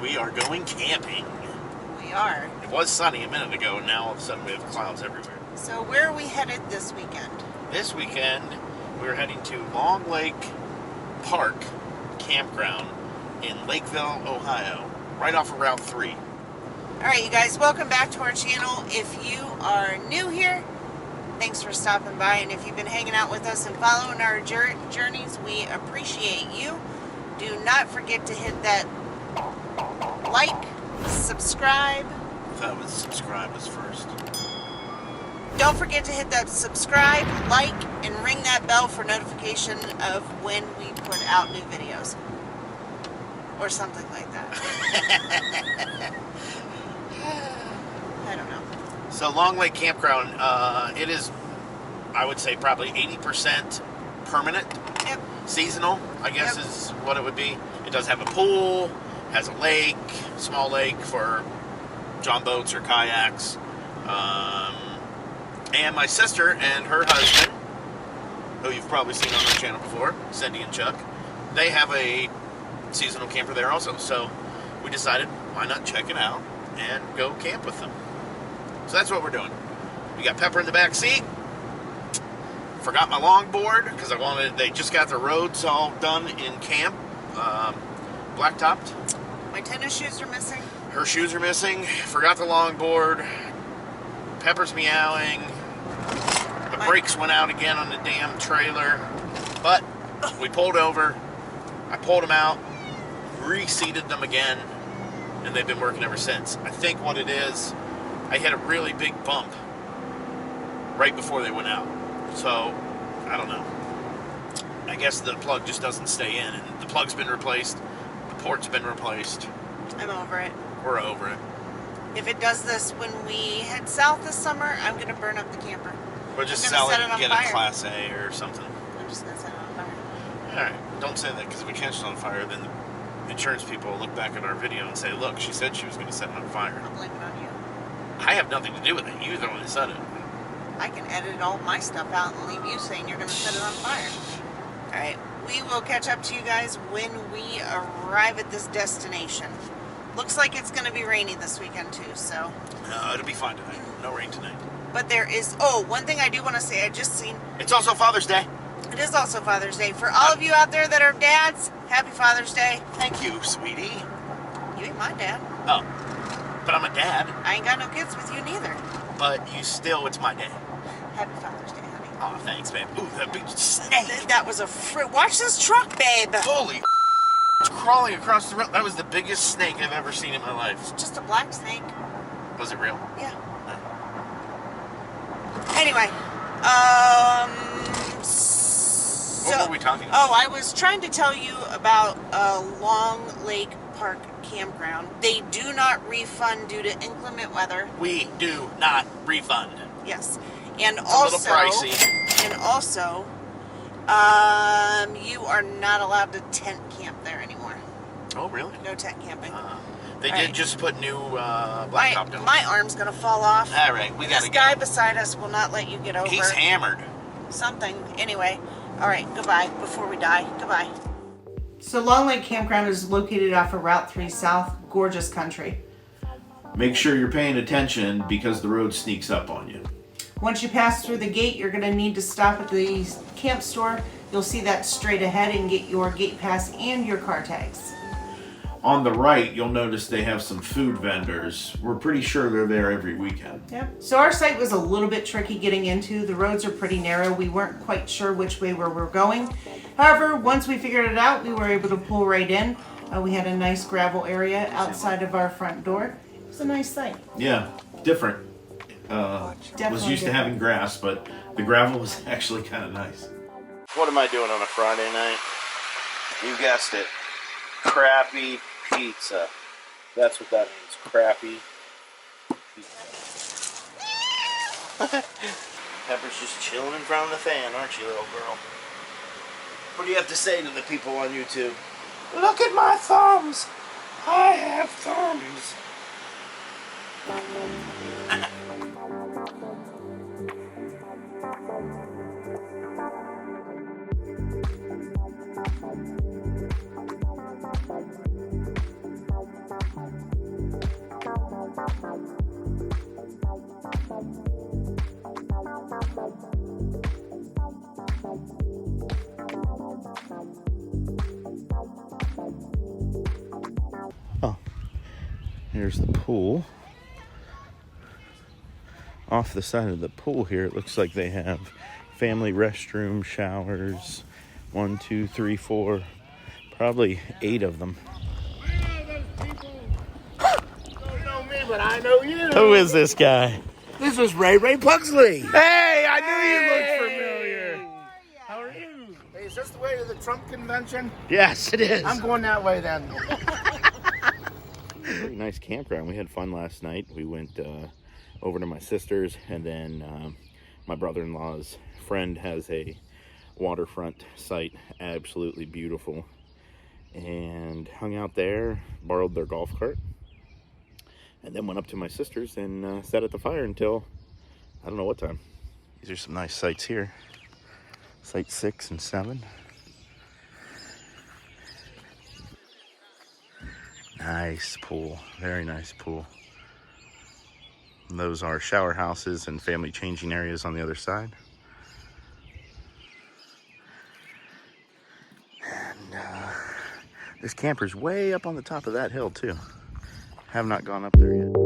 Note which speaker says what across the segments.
Speaker 1: We are going camping.
Speaker 2: We are.
Speaker 1: It was sunny a minute ago, and now all of a sudden we have clouds everywhere.
Speaker 2: So where are we headed this weekend?
Speaker 1: This weekend, we're heading to Long Lake Park Campground in Lakeville, Ohio, right off of Route 3.
Speaker 2: All right, you guys, welcome back to our channel. If you are new here, thanks for stopping by. And if you've been hanging out with us and following our journeys, we appreciate you. Do not forget to hit that like, subscribe.
Speaker 1: I thought it was subscribe was first.
Speaker 2: Don't forget to hit that subscribe, like, and ring that bell for notification of when we put out new videos. Or something like that. I don't know.
Speaker 1: So Long Lake Campground, it is, I would say, probably 80% permanent.
Speaker 2: Yep.
Speaker 1: Seasonal, I guess, is what it would be. It does have a pool, has a lake, small lake for john boats or kayaks. And my sister and her husband, who you've probably seen on our channel before, Cindy and Chuck, they have a seasonal camper there also. So we decided, why not check it out and go camp with them. So that's what we're doing. We got Pepper in the back seat. Forgot my longboard because they just got the roads all done in camp, blacktopped.
Speaker 2: My tennis shoes are missing.
Speaker 1: Her shoes are missing. Forgot the longboard. Pepper's meowing. The brakes went out again on the damn trailer. But we pulled over. I pulled them out, reseated them again, and they've been working ever since. I think what it is, I hit a really big bump right before they went out. So, I don't know. I guess the plug just doesn't stay in, and the plug's been replaced. The port's been replaced.
Speaker 2: I'm over it.
Speaker 1: We're over it.
Speaker 2: If it does this when we head south this summer, I'm going to burn up the camper.
Speaker 1: We'll just
Speaker 2: I'm gonna
Speaker 1: sell it
Speaker 2: set
Speaker 1: and
Speaker 2: on
Speaker 1: get
Speaker 2: fire.
Speaker 1: a Class A or something.
Speaker 2: I'm just going to set it on fire.
Speaker 1: Alright, don't say that, because if we catch it on fire, then the insurance people will look back at our video and say, look, she said she was going to set it on fire.
Speaker 2: I'll blame it on you.
Speaker 1: I have nothing to do with it. You're the one that said it.
Speaker 2: I can edit all my stuff out and leave you saying you're going to set it on fire. Alright, we will catch up to you guys when we arrive at this destination. Looks like it's going to be rainy this weekend too, so.
Speaker 1: No, it'll be fine tonight. No rain tonight.
Speaker 2: But there is, one thing I do want to say, I just seen.
Speaker 1: It's also Father's Day.
Speaker 2: It is also Father's Day. For all of you out there that are dads, happy Father's Day.
Speaker 1: Thank you, sweetie.
Speaker 2: You ain't my dad.
Speaker 1: Oh, but I'm a dad.
Speaker 2: I ain't got no kids with you neither.
Speaker 1: But it's my day.
Speaker 2: Happy Father's Day, honey.
Speaker 1: Oh, thanks, babe. Ooh, that big snake.
Speaker 2: That was a watch this truck, babe.
Speaker 1: Holy it's crawling across the road. That was the biggest snake I've ever seen in my life.
Speaker 2: It's just a black snake.
Speaker 1: Was it real?
Speaker 2: Yeah.
Speaker 1: No.
Speaker 2: Anyway,
Speaker 1: What were we talking about?
Speaker 2: Oh, I was trying to tell you about Long Lake Park Campground. They do not refund due to inclement weather.
Speaker 1: We do not refund.
Speaker 2: Yes. And
Speaker 1: It's
Speaker 2: also,
Speaker 1: a little pricey.
Speaker 2: And also, you are not allowed to tent camp there anymore.
Speaker 1: Oh, really?
Speaker 2: No tent camping.
Speaker 1: They did just put new blacktop down.
Speaker 2: My arm's gonna fall off.
Speaker 1: All right, we gotta
Speaker 2: This
Speaker 1: go.
Speaker 2: guy beside us will not let you get over.
Speaker 1: He's hammered.
Speaker 2: Something. Anyway, all right. Goodbye. Before we die. Goodbye. So Long Lake Campground is located off of Route 3 South. Gorgeous country.
Speaker 1: Make sure you're paying attention because the road sneaks up on you.
Speaker 2: Once you pass through the gate, you're going to need to stop at the camp store. You'll see that straight ahead and get your gate pass and your car tags.
Speaker 1: On the right, you'll notice they have some food vendors. We're pretty sure they're there every weekend.
Speaker 2: Yep. So our site was a little bit tricky getting into. The roads are pretty narrow. We weren't quite sure which way we were going. However, once we figured it out, we were able to pull right in. We had a nice gravel area outside of our front door. It was a nice site.
Speaker 1: Yeah, different. Was used to having grass, but the gravel was actually kind of nice. What am I doing on a Friday night? You guessed it. Crappy pizza. That's what that means. Crappy pizza. Pepper's just chilling in front of the fan, aren't you, little girl? What do you have to say to the people on YouTube? Look at my thumbs! I have thumbs! Oh, here's the pool. Off the side of the pool here, it looks like they have family restroom, showers. 1, 2, 3, 4, probably 8 of them.
Speaker 3: Don't know me, but I know you.
Speaker 1: Who is this guy?
Speaker 3: This is Ray Pugsley.
Speaker 1: Hey, I knew you looked familiar.
Speaker 3: How are you? Hey, is this the way to the Trump convention?
Speaker 1: Yes, it is.
Speaker 3: I'm going that way then.
Speaker 1: Very nice campground. We had fun last night. We went over to my sister's, and then my brother-in-law's friend has a waterfront site, absolutely beautiful, and hung out there, borrowed their golf cart, and then went up to my sister's and sat at the fire until I don't know what time. These are some nice sites here. Site 6 and 7. Nice pool, very nice pool. And those are shower houses and family changing areas on the other side. And this camper's way up on the top of that hill too. Have not gone up there yet.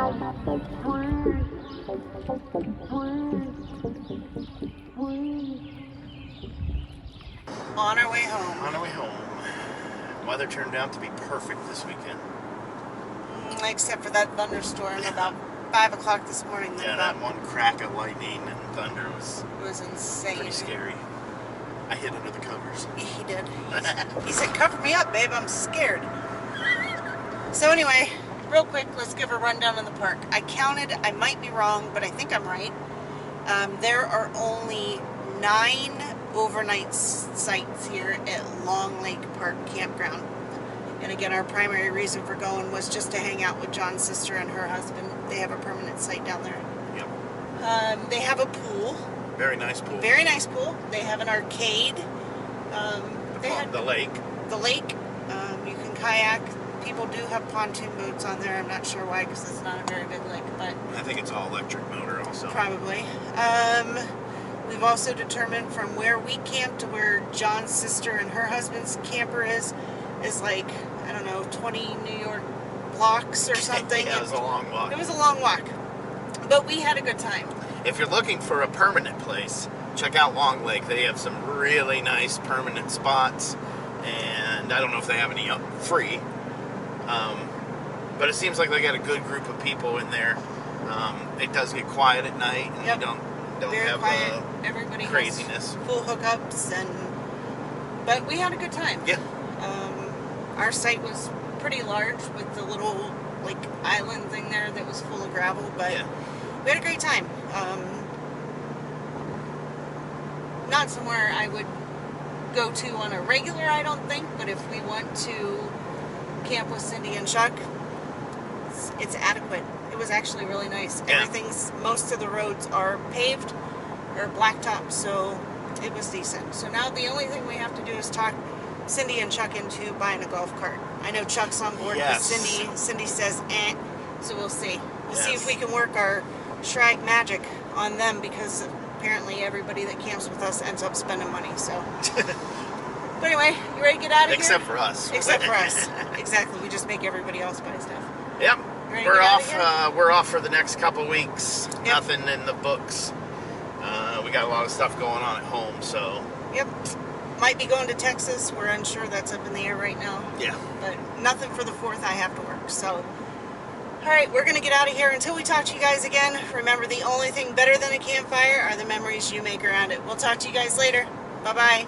Speaker 2: On our way home.
Speaker 1: On our way home. Weather turned out to be perfect this weekend.
Speaker 2: Except for that thunderstorm about 5 o'clock this morning.
Speaker 1: Yeah, that one crack of lightning and thunder was
Speaker 2: insane.
Speaker 1: pretty scary. I hid under the covers.
Speaker 2: He did. He said, cover me up, babe, I'm scared. So anyway, real quick, let's give a rundown of the park. I counted, I might be wrong, but I think I'm right. There are only 9 overnight sites here at Long Lake Park Campground. And again, our primary reason for going was just to hang out with John's sister and her husband. They have a permanent site down there.
Speaker 1: Yep.
Speaker 2: They have a pool.
Speaker 1: Very nice pool.
Speaker 2: Very nice pool. They have an arcade.
Speaker 1: The lake.
Speaker 2: The lake. You can kayak. People do have pontoon boats on there. I'm not sure why, because it's not a very big lake, but
Speaker 1: I think it's all electric motor also.
Speaker 2: probably. We've also determined from where we camped to where John's sister and her husband's camper is like, I don't know, 20 New York blocks or something.
Speaker 1: Yeah, it was a long walk.
Speaker 2: It was a long walk, but we had a good time.
Speaker 1: If you're looking for a permanent place, check out Long Lake. They have some really nice permanent spots, and I don't know if they have any free, but it seems like they got a good group of people in there. It does get quiet at night, and
Speaker 2: Yep.
Speaker 1: you don't
Speaker 2: Very
Speaker 1: have
Speaker 2: quiet. Everybody has
Speaker 1: craziness.
Speaker 2: full hookups, but we had a good time.
Speaker 1: Yeah.
Speaker 2: Our site was pretty large with the little like island thing there that was full of gravel, but
Speaker 1: Yeah.
Speaker 2: we had a great time. Not somewhere I would go to on a regular, I don't think, but if we want to camp with Cindy and Chuck, it's adequate. It was actually really nice.
Speaker 1: Yeah.
Speaker 2: Most of the roads are paved or blacktop, so it was decent. So now the only thing we have to do is talk Cindy and Chuck into buying a golf cart. I know Chuck's on board,
Speaker 1: Yes.
Speaker 2: but Cindy says, so we'll see. We'll see
Speaker 1: Yes.
Speaker 2: if we can work our Schraggs magic on them, because apparently everybody that camps with us ends up spending money, so. But anyway, you ready to get out of here?
Speaker 1: Except for us.
Speaker 2: Except for us. Exactly. We just make everybody else buy stuff.
Speaker 1: Yep.
Speaker 2: Ready to
Speaker 1: We're
Speaker 2: get out
Speaker 1: off.
Speaker 2: of here?
Speaker 1: We're off for the next couple weeks.
Speaker 2: Yep.
Speaker 1: Nothing in the books. We got a lot of stuff going on at home, so
Speaker 2: Yep. Might be going to Texas. We're unsure. That's up in the air right now.
Speaker 1: yeah.
Speaker 2: But nothing for the 4th. I have to work. So, all right, we're going to get out of here. Until we talk to you guys again, remember, the only thing better than a campfire are the memories you make around it. We'll talk to you guys later. Bye-bye.